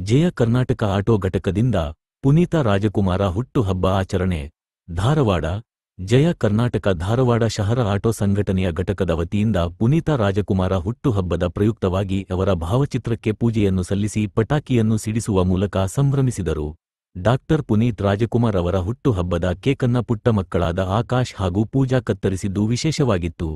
ಜಯ Karnataka auto ಘಟಕದಿಂದ ಪುನೀತ ರಾಜಕುಮಾರ ಹುಟ್ಟುಹಬ್ಬ ಆಚರಣೆ ಧಾರವಾಡ ಜಯ ಕರ್ನಾಟಕ ಧಾರವಾಡ ಶಹರ ಆಟೋ ಸಂಘಟನೆಯ ಘಟಕದ ವತಿಯಿಂದ ಪುನೀತ ರಾಜಕುಮಾರ ಹುಟ್ಟುಹಬ್ಬದ ಪ್ರಯುಕ್ತವಾಗಿ ಅವರ ಭಾವಚಿತ್ರಕ್ಕೆ ಪೂಜೆಯನ್ನು ಸಲ್ಲಿಸಿ ಪಟಾಕಿಯನ್ನು ಸಿಡಿಸುವ ಮೂಲಕ ಸಂಭ್ರಮಿಸಿದರು. ಡಾಕ್ಟರ್ ಪುನೀತ್ ರಾಜಕುಮಾರ್ ಅವರ ಹುಟ್ಟುಹಬ್ಬದ ಕೇಕನ್ನ ಪುಟ್ಟ ಮಕ್ಕಳಾದ ಆಕಾಶ್ ಹಾಗೂ ಪೂಜಾ ಕತ್ತರಿಸಿದ್ದು ವಿಶೇಷವಾಗಿತ್ತು.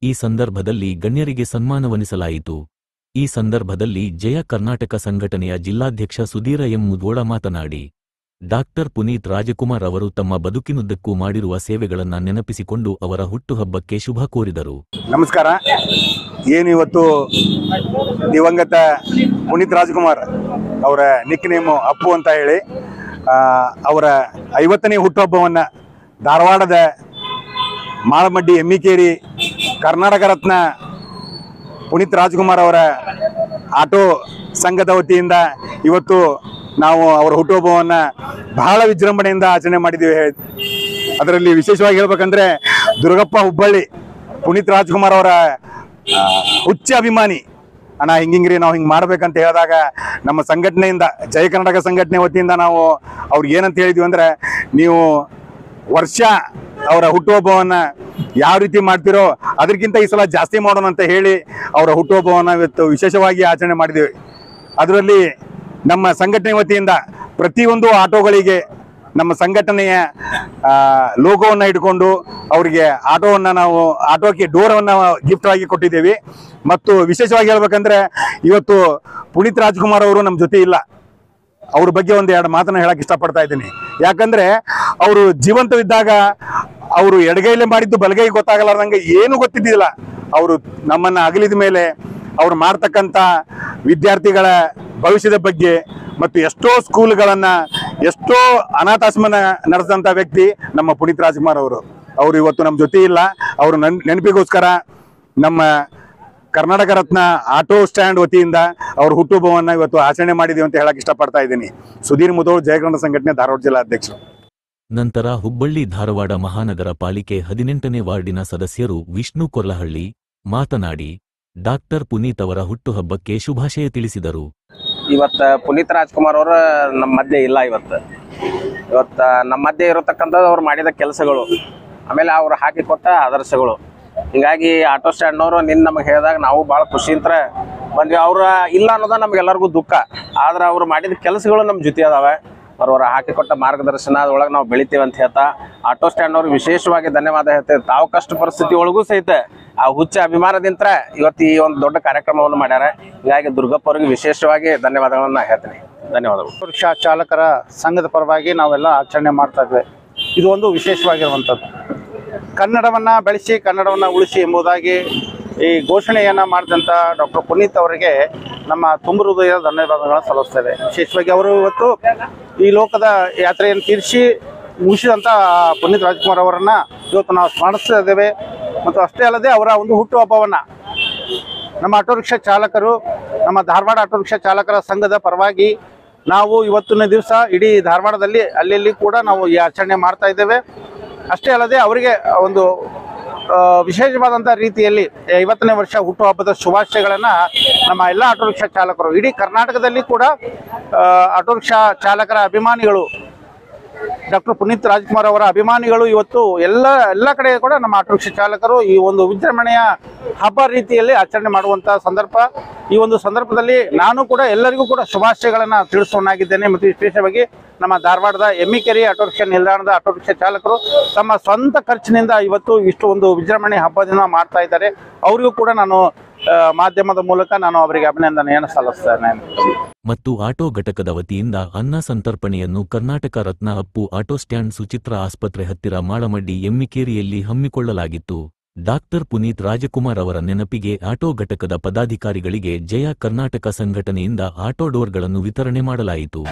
ಈ ಸಂದರ್ಭದಲ್ಲಿ ಗಣ್ಯರಿಗೆ ಸನ್ಮಾನವನಿಸಲಾಯಿತು. ಈ ಸಂದರ್ಭದಲ್ಲಿ ಜಯ ಕರ್ನಾಟಕ ಸಂಘಟನೆಯ ಜಿಲ್ಲಾಧ್ಯಕ್ಷ ಸುಧೀರ ಎಂ ಮುದ್ಗೋಳ ಮಾತನಾಡಿ, ಡಾಕ್ಟರ್ ಪುನೀತ್ ರಾಜಕುಮಾರ್ ಅವರು ತಮ್ಮ ಬದುಕಿನುದ್ದಕ್ಕೂ ಮಾಡಿರುವ ಸೇವೆಗಳನ್ನು ನೆನಪಿಸಿಕೊಂಡು ಅವರ ಹುಟ್ಟುಹಬ್ಬಕ್ಕೆ ಶುಭ ಕೋರಿದರು. ನಮಸ್ಕಾರ. ಏನು ಇವತ್ತು ದಿವಂಗತ ಪುನೀತ್ ರಾಜಕುಮಾರ್ ಅವರ ನಿಕ್ ನೇಮು ಅಪ್ಪು ಅಂತ ಹೇಳಿ ಅವರ 50ನೇ ಹುಟ್ಟುಹಬ್ಬವನ್ನು ಧಾರವಾಡದ ಮಾಳಮಡ್ಡಿ ಎಮ್ಮಿಕೇರಿ ಕರ್ನಾಟಕ ರತ್ನ ಪುನೀತ್ ರಾಜಕುಮಾರ್ ಅವರ ಆಟೋ ಸಂಘದ ವತಿಯಿಂದ ಇವತ್ತು ನಾವು ಅವರ ಹುಟ್ಟುಹಬ್ಬವನ್ನು ಬಹಳ ವಿಜೃಂಭಣೆಯಿಂದ ಆಚರಣೆ ಮಾಡಿದ್ದೀವಿ. ಅದರಲ್ಲಿ ವಿಶೇಷವಾಗಿ ಹೇಳ್ಬೇಕಂದ್ರೆ ದುರ್ಗಪ್ಪ ಹುಬ್ಬಳ್ಳಿ ಪುನೀತ್ ರಾಜಕುಮಾರ್ ಅವರ ಹುಚ್ಚ ಅಭಿಮಾನಿ. ಅಣ್ಣ ಹಿಂಗಿಂಗ್ರಿ ನಾವು ಹಿಂಗೆ ಮಾಡ್ಬೇಕಂತ ಹೇಳಿದಾಗ ನಮ್ಮ ಸಂಘಟನೆಯಿಂದ ಜಯ ಕರ್ನಾಟಕ ಸಂಘಟನೆ ವತಿಯಿಂದ ನಾವು ಅವ್ರಿಗೆ ಏನಂತ ಹೇಳಿದ್ವಿ ಅಂದರೆ, ನೀವು ವರ್ಷ ಅವರ ಹುಟ್ಟುಹಬ್ಬವನ್ನು ಯಾವ ರೀತಿ ಮಾಡ್ತಿರೋ ಅದಕ್ಕಿಂತ ಈ ಸಲ ಜಾಸ್ತಿ ಮಾಡೋಣ ಅಂತ ಹೇಳಿ ಅವರ ಹುಟ್ಟುಹಬ್ಬವನ್ನು ಇವತ್ತು ವಿಶೇಷವಾಗಿ ಆಚರಣೆ ಮಾಡಿದ್ದೀವಿ. ಅದರಲ್ಲಿ ನಮ್ಮ ಸಂಘಟನೆ ವತಿಯಿಂದ ಪ್ರತಿಯೊಂದು ಆಟೋಗಳಿಗೆ ನಮ್ಮ ಸಂಘಟನೆಯ ಲೋಗೋವನ್ನು ಇಟ್ಕೊಂಡು ಅವರಿಗೆ ಆಟೋವನ್ನು ನಾವು ಆಟೋಕ್ಕೆ ಡೋರನ್ನು ಗಿಫ್ಟ್ ಆಗಿ ಕೊಟ್ಟಿದ್ದೇವೆ. ಮತ್ತು ವಿಶೇಷವಾಗಿ ಹೇಳ್ಬೇಕಂದ್ರೆ ಇವತ್ತು ಪುನೀತ್ ರಾಜಕುಮಾರ್ ಅವರು ನಮ್ಮ ಜೊತೆ ಇಲ್ಲ. ಅವ್ರ ಬಗ್ಗೆ ಒಂದು ಎರಡು ಮಾತನ್ನು ಹೇಳಕ್ಕೆ ಇಷ್ಟಪಡ್ತಾ ಇದ್ದೀನಿ. ಯಾಕಂದರೆ ಅವರು ಜೀವಂತವಿದ್ದಾಗ ಅವರು ಎಡಗೈಲೇ ಮಾಡಿದ್ದು ಬಲಗೈ ಗೊತ್ತಾಗಲಾರ್ದಂಗೆ ಏನೂ ಗೊತ್ತಿದ್ದಿಲ್ಲ. ಅವರು ನಮ್ಮನ್ನು ಅಗಲಿದ ಮೇಲೆ ಅವ್ರು ಮಾಡ್ತಕ್ಕಂಥ ವಿದ್ಯಾರ್ಥಿಗಳ ಭವಿಷ್ಯದ ಬಗ್ಗೆ ಮತ್ತು ಎಷ್ಟೋ ಸ್ಕೂಲ್ಗಳನ್ನು ಎಷ್ಟೋ ಅನಾಥಾಶ್ರಮನ ನಡೆಸಿದಂಥ ವ್ಯಕ್ತಿ ನಮ್ಮ ಪುನೀತ್ ರಾಜಕುಮಾರ್ ಅವರು. ಅವರು ಇವತ್ತು ನಮ್ಮ ಜೊತೆ ಇಲ್ಲ. ಅವರು ನೆನಪಿಗೋಸ್ಕರ ನಮ್ಮ ಕರ್ನಾಟಕ ರತ್ನ ಆಟೋ ಸ್ಟ್ಯಾಂಡ್ ವತಿಯಿಂದ ಅವ್ರ ಹುಟ್ಟುಹಬ್ಬವನ್ನು ಇವತ್ತು ಆಚರಣೆ ಮಾಡಿದ್ದೀವಿ ಅಂತ ಹೇಳಕ್ಕೆ ಇಷ್ಟಪಡ್ತಾ ಇದ್ದೀನಿ. ಸುಧೀರ್ ಮುಧೋಳ್, ಜಯ ಕರ್ನಾಟಕ ಸಂಘಟನೆ ಧಾರವಾಡ ಜಿಲ್ಲಾ ಅಧ್ಯಕ್ಷರು. ನಂತರ ಹುಬ್ಬಳ್ಳಿ ಧಾರವಾಡ ಮಹಾನಗರ ಪಾಲಿಕೆ 18ನೇ ವಾರ್ಡಿನ ಸದಸ್ಯರು ವಿಷ್ಣು ಕೊರ್ಲಹಳ್ಳಿ ಮಾತನಾಡಿ, ಡಾಕ್ಟರ್ ಪುನೀತ್ ಅವರ ಹುಟ್ಟುಹಬ್ಬಕ್ಕೆ ಶುಭಾಶಯ ತಿಳಿಸಿದರು. ಇವತ್ತು ಪುನೀತ್ ರಾಜ್ಕುಮಾರ್ ಅವರು ನಮ್ಮ ಮಧ್ಯೆ ಇಲ್ಲ. ಇವತ್ತು ನಮ್ಮ ಮಧ್ಯೆ ಇರತಕ್ಕಂಥದ್ದು ಅವ್ರು ಮಾಡಿದ ಕೆಲಸಗಳು, ಆಮೇಲೆ ಅವ್ರು ಹಾಕಿಕೊಟ್ಟ ಆದರ್ಶಗಳು. ಹಿಂಗಾಗಿ ಆಟೋ ಸ್ಟ್ಯಾಂಡ್ನವರು ನಮಗೆ ಹೇಳಿದಾಗ ನಾವು ಭಾಳ ಖುಷಿಯಿಂದ ಬಂದ್ವಿ. ಅವ್ರ ಇಲ್ಲ ಅನ್ನೋದ ನಮ್ಗೆಲ್ಲರಿಗೂ ದುಃಖ. ಆದ್ರೆ ಅವ್ರು ಮಾಡಿದ ಕೆಲಸಗಳು ನಮ್ಮ ಜೊತೆ ಅದಾವೆ. ಅವ್ರವರ ಹಾಕಿಕೊಟ್ಟ ಮಾರ್ಗದರ್ಶನ ಅದರೊಳಗೆ ನಾವು ಬೆಳಿತೀವಿ ಅಂತ ಹೇಳ್ತಾ ಆಟೋ ಸ್ಟ್ಯಾಂಡ್ನವ್ರಿಗೆ ವಿಶೇಷವಾಗಿ ಧನ್ಯವಾದ ಹೇಳ್ತೇವೆ. ತಾವು ಕಷ್ಟ ಪರಿಸ್ಥಿತಿ ಒಳಗೂ ಸಹಿತ ಆ ಹುಚ್ಚ ಅಭಿಮಾನದಿಂದ ಇವತ್ತು ಈ ಒಂದು ದೊಡ್ಡ ಕಾರ್ಯಕ್ರಮವನ್ನು ಮಾಡ್ಯಾರ. ಹೀಗಾಗಿ ದುರ್ಗಪ್ಪ ಅವರಿಗೆ ವಿಶೇಷವಾಗಿ ಧನ್ಯವಾದಗಳನ್ನ ಹೇಳ್ತೀನಿ. ಧನ್ಯವಾದಗಳು. ರಿಕ್ಷಾ ಚಾಲಕರ ಸಂಘದ ಪರವಾಗಿ ನಾವೆಲ್ಲ ಆಚರಣೆ ಮಾಡ್ತಾ ಇದ್ವಿ. ಇದು ಒಂದು ವಿಶೇಷವಾಗಿರುವಂಥದ್ದು. ಕನ್ನಡವನ್ನು ಬೆಳೆಸಿ ಕನ್ನಡವನ್ನು ಉಳಿಸಿ ಎಂಬುದಾಗಿ ಈ ಘೋಷಣೆಯನ್ನು ಮಾಡಿದಂಥ ಡಾಕ್ಟರ್ ಪುನೀತ್ ಅವರಿಗೆ ನಮ್ಮ ತುಂಬ ಹೃದಯದ ಧನ್ಯವಾದಗಳನ್ನು ಸಲ್ಲಿಸ್ತೇವೆ. ವಿಶೇಷವಾಗಿ ಅವರು ಇವತ್ತು ಈ ಲೋಕದ ಯಾತ್ರೆಯನ್ನು ತೀರಿಸಿ ಮುಗಿಸಿದಂಥ ಪುನೀತ್ ರಾಜ್ಕುಮಾರ್ ಅವರನ್ನು ಇವತ್ತು ನಾವು ಸ್ಮರಿಸ್ತಾ ಇದ್ದೇವೆ. ಮತ್ತು ಅಷ್ಟೇ ಅಲ್ಲದೆ ಅವರ ಒಂದು ಹುಟ್ಟುಹಬ್ಬವನ್ನು ನಮ್ಮ ಆಟೋ ರಿಕ್ಷಾ ಚಾಲಕರು, ನಮ್ಮ ಧಾರವಾಡ ಆಟೋ ರಿಕ್ಷಾ ಚಾಲಕರ ಸಂಘದ ಪರವಾಗಿ ನಾವು ಇವತ್ತಿನ ದಿವಸ ಇಡೀ ಧಾರವಾಡದಲ್ಲಿ ಅಲ್ಲಿ ಕೂಡ ನಾವು ಈ ಆಚರಣೆ ಮಾಡ್ತಾ ಇದ್ದೇವೆ. ಅಷ್ಟೇ ಅಲ್ಲದೆ ಅವರಿಗೆ ಒಂದು ವಿಶೇಷವಾದಂಥ ರೀತಿಯಲ್ಲಿ 50ನೇ ವರ್ಷ ಹುಟ್ಟುಹಬ್ಬದ ಶುಭಾಶಯಗಳನ್ನು ನಮ್ಮ ಎಲ್ಲ ಆಟೋ ರಿಕ್ಷಾ ಚಾಲಕರು, ಇಡೀ ಕರ್ನಾಟಕದಲ್ಲಿ ಕೂಡ ಆಟೋ ರಿಕ್ಷಾ ಚಾಲಕರ ಅಭಿಮಾನಿಗಳು, ಡಾಕ್ಟರ್ ಪುನೀತ್ ರಾಜ್ಕುಮಾರ್ ಅವರ ಅಭಿಮಾನಿಗಳು ಇವತ್ತು ಎಲ್ಲ ಕಡೆ ಕೂಡ ನಮ್ಮ ಆಟೋ ರಿಕ್ಷಾ ಚಾಲಕರು ಈ ಒಂದು ವಿಜೃಂಭಣೆಯ ಹಬ್ಬ ರೀತಿಯಲ್ಲಿ ಆಚರಣೆ ಮಾಡುವಂಥ ಸಂದರ್ಭ. ಈ ಒಂದು ಸಂದರ್ಭದಲ್ಲಿ ನಾನು ಕೂಡ ಎಲ್ಲರಿಗೂ ಕೂಡ ಶುಭಾಶಯಗಳನ್ನು ತಿಳಿಸೋನಾಗಿದ್ದೇನೆ. ಮತ್ತು ವಿಶೇಷವಾಗಿ ನಮ್ಮ ಧಾರವಾಡದ ಎಮ್ಮಿಕೆರೆ ಆಟೋ ರಿಕ್ಷಾ ನಿಲ್ದಾಣದ ಆಟೋ ರಿಕ್ಷಾ ಚಾಲಕರು ತಮ್ಮ ಸ್ವಂತ ಖರ್ಚಿನಿಂದ ಇವತ್ತು ಇಷ್ಟು ಒಂದು ವಿಜೃಂಭಣೆ ಹಬ್ಬದಿಂದ ಮಾಡ್ತಾ ಇದ್ದಾರೆ. ಅವರಿಗೂ ಕೂಡ ನಾನು ಮಾಧ್ಯಮದ ಮೂಲಕ ನಾನು ಅವರಿಗೆ ಅಭಿನಂದನೆಯನ್ನು ಸಲ್ಲಿಸ್ತೇನೆ. ಮತ್ತು ಆಟೋ ಘಟಕದ ವತಿಯಿಂದ ಅನ್ನ ಸಂತರ್ಪಣೆಯನ್ನು ಕರ್ನಾಟಕ ರತ್ನ ಅಪ್ಪು ಆಟೋ ಸ್ಟ್ಯಾಂಡ್ ಸುಚಿತ್ರ ಆಸ್ಪತ್ರೆ ಹತ್ತಿರ ಮಾಳಮಡ್ಡಿ ಎಮ್ಮಿಕೇರಿಯಲ್ಲಿ ಹಮ್ಮಿಕೊಳ್ಳಲಾಗಿತ್ತು. ಡಾಕ್ಟರ್ ಪುನೀತ್ ರಾಜಕುಮಾರ್ ಅವರ ನೆನಪಿಗೆ ಆಟೋ ಘಟಕದ ಪದಾಧಿಕಾರಿಗಳಿಗೆ ಜಯ ಕರ್ನಾಟಕ ಸಂಘಟನೆಯಿಂದ ಆಟೋ ಡೋರ್ಗಳನ್ನು ವಿತರಣೆ ಮಾಡಲಾಯಿತು.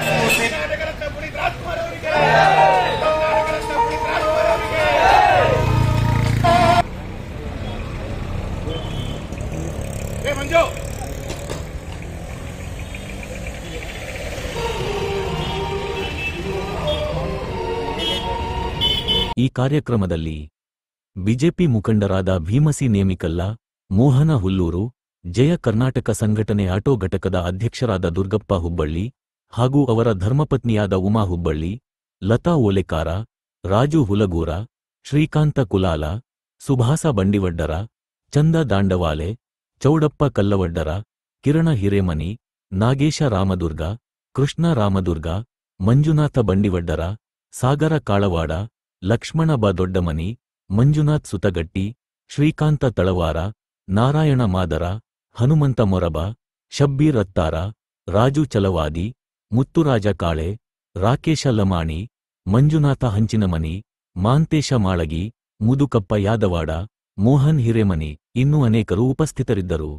ಈ ಕಾರ್ಯಕ್ರಮದಲ್ಲಿ ಬಿಜೆಪಿ ಮುಖಂಡರಾದ ಭೀಮಸಿ ನೇಮಿಕಲ್ಲ, ಮೋಹನ ಹುಲ್ಲೂರು, ಜಯ ಕರ್ನಾಟಕ ಸಂಘಟನೆ ಆಟೋ ಘಟಕದ ಅಧ್ಯಕ್ಷರಾದ ದುರ್ಗಪ್ಪ ಹುಬ್ಬಳ್ಳಿ ಹಾಗೂ ಅವರ ಧರ್ಮಪತ್ನಿಯಾದ ಉಮಾ ಹುಬ್ಬಳ್ಳಿ, ಲತಾ ಓಲೆಕಾರ, ರಾಜು ಹುಲಗೂರ, ಶ್ರೀಕಾಂತ ಕುಲಾಲ, ಸುಭಾಸ ಬಂಡಿವಡ್ಡರ, ಚಂದ ದಾಂಡವಾಲೆ, ಚೌಡಪ್ಪ ಕಲ್ಲವಡ್ಡರ, ಕಿರಣ ಹಿರೇಮನಿ, ನಾಗೇಶ ರಾಮದುರ್ಗ, ಕೃಷ್ಣ ರಾಮದುರ್ಗ, ಮಂಜುನಾಥ ಬಂಡಿವಡ್ಡರ, ಸಾಗರ ಕಾಳವಾಡ, ಲಕ್ಷ್ಮಣ ಬ ದೊಡ್ಡಮನಿ, ಮಂಜುನಾಥ್ ಸುತಗಟ್ಟಿ, ಶ್ರೀಕಾಂತ ತಳವಾರ, ನಾರಾಯಣ ಮಾದರ, ಹನುಮಂತ ಮೊರಬ, ಶಬ್ಬೀರ್ ಅತ್ತಾರ, ರಾಜು ಚಲವಾದಿ, ಮುತ್ತುರಾಜ ಕಾಳೆ, ರಾಕೇಶ ಲಮಾಣಿ, ಮಂಜುನಾಥ ಹಂಚಿನಮನಿ, ಮಾಂತೇಶ ಮಾಳಗಿ, ಮುದುಕಪ್ಪ ಯಾದವಾಡ, ಮೋಹನ್ ಹಿರೇಮನಿ ಇನ್ನೂ ಅನೇಕರು ಉಪಸ್ಥಿತರಿದ್ದರು.